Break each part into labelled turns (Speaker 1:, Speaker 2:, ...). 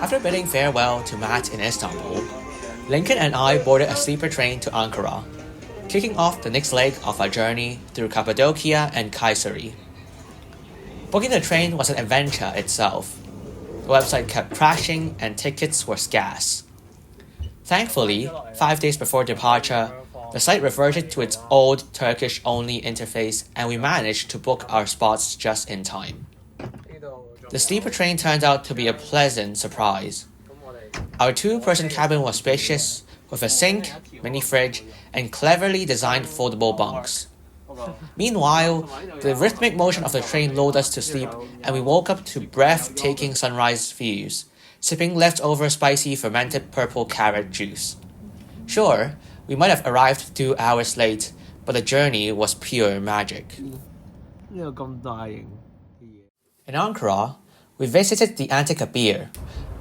Speaker 1: After bidding farewell to Matt in Istanbul, Lincoln and I boarded a sleeper train to Ankara, kicking off the next leg of our journey through Cappadocia and Kayseri. Booking the train was an adventure itself. The website kept crashing and tickets were scarce. Thankfully, 5 days before departure, the site reverted to its old Turkish-only interface and we managed to book our spots just in time. The sleeper train turned out to be a pleasant surprise. Our two-person cabin was spacious, with a sink, mini fridge, and cleverly designed foldable bunks. Meanwhile, the rhythmic motion of the train lulled us to sleep and we woke up to breathtaking sunrise views, sipping leftover spicy fermented purple carrot juice. Sure, we might have arrived 2 hours late, but the journey was pure magic. In Ankara, we visited the Antikabir,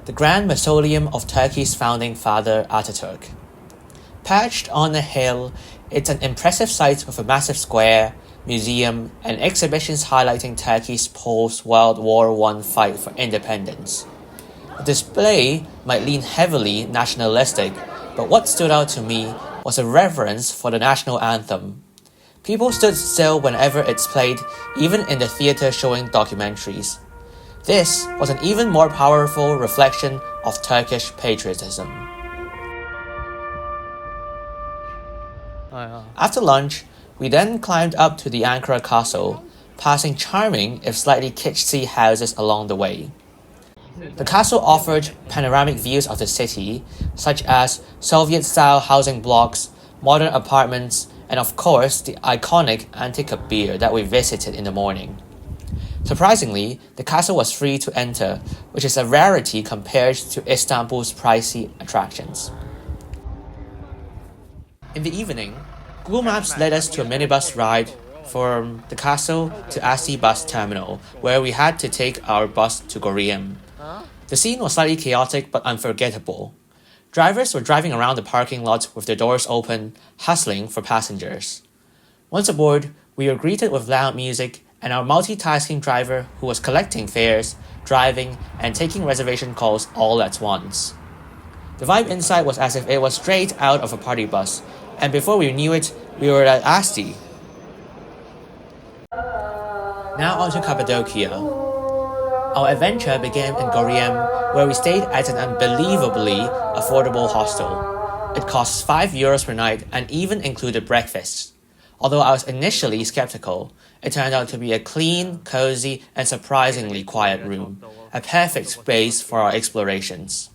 Speaker 1: the grand mausoleum of Turkey's founding father Atatürk. Perched on a hill, it's an impressive sight with a massive square, museum, and exhibitions highlighting Turkey's post-World War I fight for independence. The display might lean heavily nationalistic, but what stood out to me was a reverence for the national anthem. People stood still whenever it's played, even in the theater showing documentaries. This was an even more powerful reflection of Turkish patriotism. After lunch, we then climbed up to the Ankara Castle, passing charming if slightly kitschy houses along the way. The castle offered panoramic views of the city, such as Soviet-style housing blocks, modern apartments, and of course the iconic Antikabir that we visited in the morning. Surprisingly, the castle was free to enter, which is a rarity compared to Istanbul's pricey attractions. In the evening, Google Maps led us to a minibus ride from the castle to Asi bus terminal, where we had to take our bus to Goriem. The scene was slightly chaotic but unforgettable. Drivers were driving around the parking lot with their doors open, hustling for passengers. Once aboard, we were greeted with loud music and our multitasking driver who was collecting fares, driving, and taking reservation calls all at once. The vibe inside was as if it was straight out of a party bus, and before we knew it, we were at Asti. Now on to Cappadocia. Our adventure began in Goriem, where we stayed at an unbelievably affordable hostel. It cost €5 per night and even included breakfast. Although I was initially skeptical, it turned out to be a clean, cozy, and surprisingly quiet room, a perfect space for our explorations.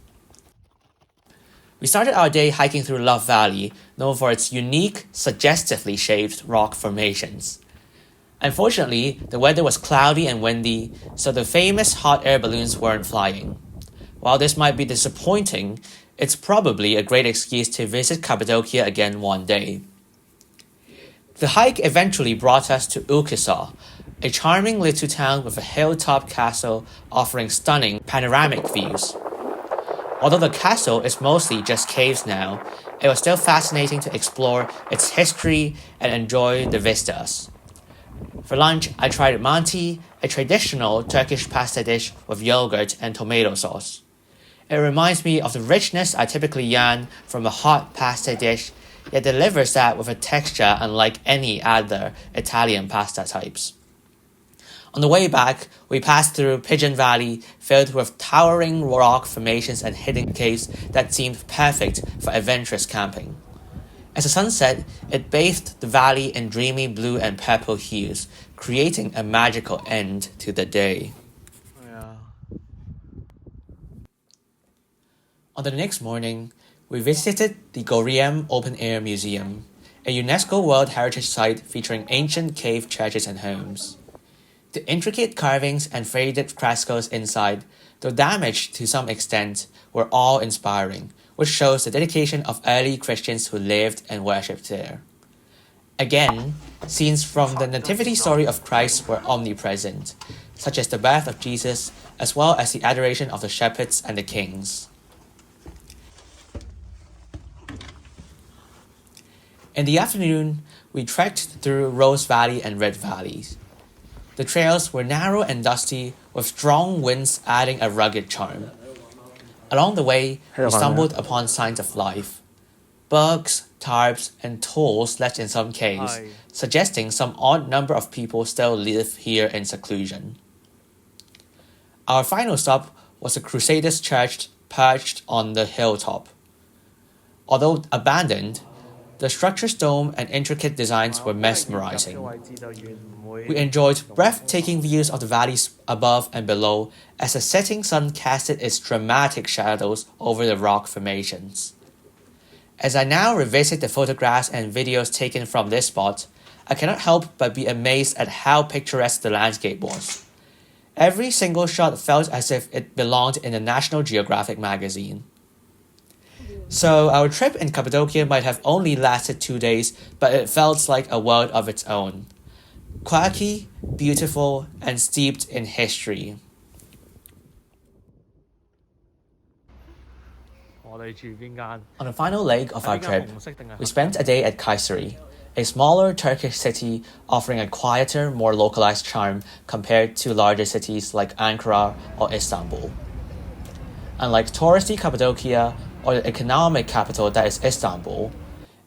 Speaker 1: We started our day hiking through Love Valley, known for its unique, suggestively shaped rock formations. Unfortunately, the weather was cloudy and windy, so the famous hot air balloons weren't flying. While this might be disappointing, it's probably a great excuse to visit Cappadocia again one day. The hike eventually brought us to Ülküsar, a charming little town with a hilltop castle offering stunning panoramic views. Although the castle is mostly just caves now, it was still fascinating to explore its history and enjoy the vistas. For lunch, I tried manti, a traditional Turkish pasta dish with yogurt and tomato sauce. It reminds me of the richness I typically yearn from a hot pasta dish, yet delivers that with a texture unlike any other Italian pasta types. On the way back, we passed through Pigeon Valley, filled with towering rock formations and hidden caves that seemed perfect for adventurous camping. As the sun set, it bathed the valley in dreamy blue and purple hues, creating a magical end to the day. On the next morning, we visited the Goriem Open Air Museum, a UNESCO World Heritage Site featuring ancient cave churches and homes. The intricate carvings and faded frescoes inside, though damaged to some extent, were awe-inspiring, which shows the dedication of early Christians who lived and worshipped there. Again, scenes from the nativity story of Christ were omnipresent, such as the birth of Jesus, as well as the adoration of the shepherds and the kings. In the afternoon, we trekked through Rose Valley and Red Valleys. The trails were narrow and dusty, with strong winds adding a rugged charm. Along the way, we stumbled upon signs of life. Bugs, tarps, and tools left in some caves, suggesting some odd number of people still live here in seclusion. Our final stop was the Crusaders' church perched on the hilltop. Although abandoned, the structure's dome and intricate designs were mesmerizing. We enjoyed breathtaking views of the valleys above and below as the setting sun casted its dramatic shadows over the rock formations. As I now revisit the photographs and videos taken from this spot, I cannot help but be amazed at how picturesque the landscape was. Every single shot felt as if it belonged in a National Geographic magazine. So our trip in Cappadocia might have only lasted 2 days, but it felt like a world of its own. Quirky, beautiful, and steeped in history. On the final leg of our trip, we spent a day at Kayseri, a smaller Turkish city offering a quieter, more localized charm compared to larger cities like Ankara or Istanbul. Unlike touristy Cappadocia or the economic capital that is Istanbul,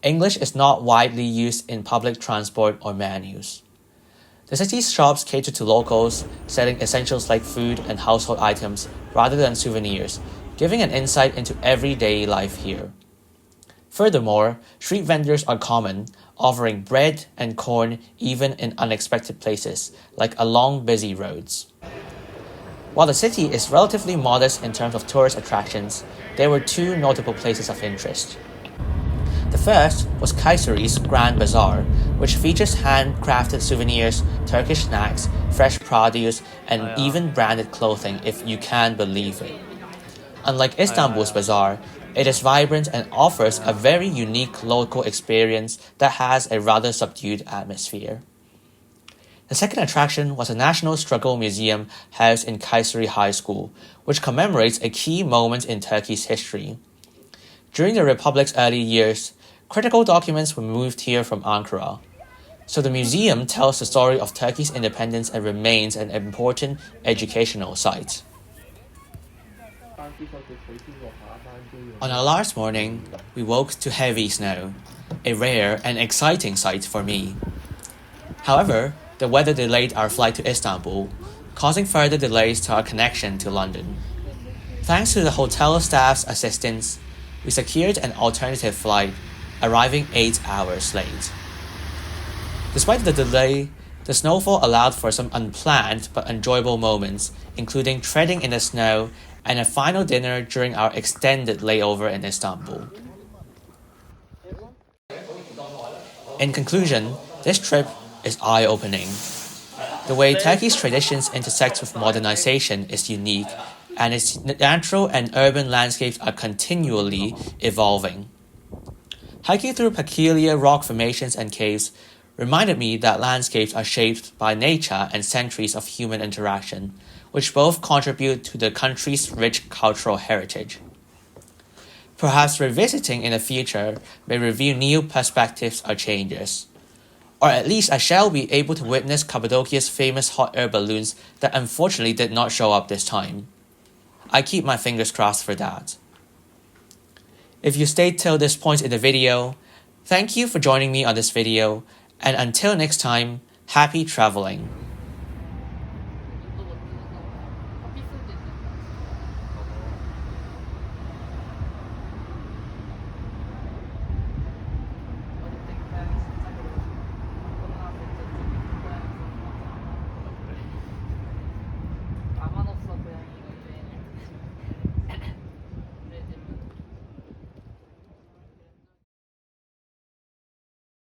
Speaker 1: English is not widely used in public transport or menus. The city's shops cater to locals, selling essentials like food and household items rather than souvenirs, giving an insight into everyday life here. Furthermore, street vendors are common, offering bread and corn even in unexpected places, like along busy roads. While the city is relatively modest in terms of tourist attractions, there were 2 notable places of interest. The first was Kayseri's Grand Bazaar, which features handcrafted souvenirs, Turkish snacks, fresh produce, and even branded clothing if you can believe it. Unlike Istanbul's bazaar, it is vibrant and offers a very unique local experience that has a rather subdued atmosphere. The second attraction was a National Struggle Museum housed in Kayseri High School, which commemorates a key moment in Turkey's history. During the Republic's early years, critical documents were moved here from Ankara. So the museum tells the story of Turkey's independence and remains an important educational site. On our last morning, we woke to heavy snow, a rare and exciting sight for me. However, the weather delayed our flight to Istanbul, causing further delays to our connection to London. Thanks to the hotel staff's assistance, we secured an alternative flight, arriving 8 hours late. Despite the delay, the snowfall allowed for some unplanned but enjoyable moments, including treading in the snow and a final dinner during our extended layover in Istanbul. In conclusion, this trip is eye-opening. The way Turkey's traditions intersect with modernization is unique, and its natural and urban landscapes are continually evolving. Hiking through peculiar rock formations and caves reminded me that landscapes are shaped by nature and centuries of human interaction, which both contribute to the country's rich cultural heritage. Perhaps revisiting in the future may reveal new perspectives or changes. Or at least I shall be able to witness Cappadocia's famous hot air balloons that unfortunately did not show up this time. I keep my fingers crossed for that. If you stayed till this point in the video, thank you for joining me on this video, and until next time, happy traveling.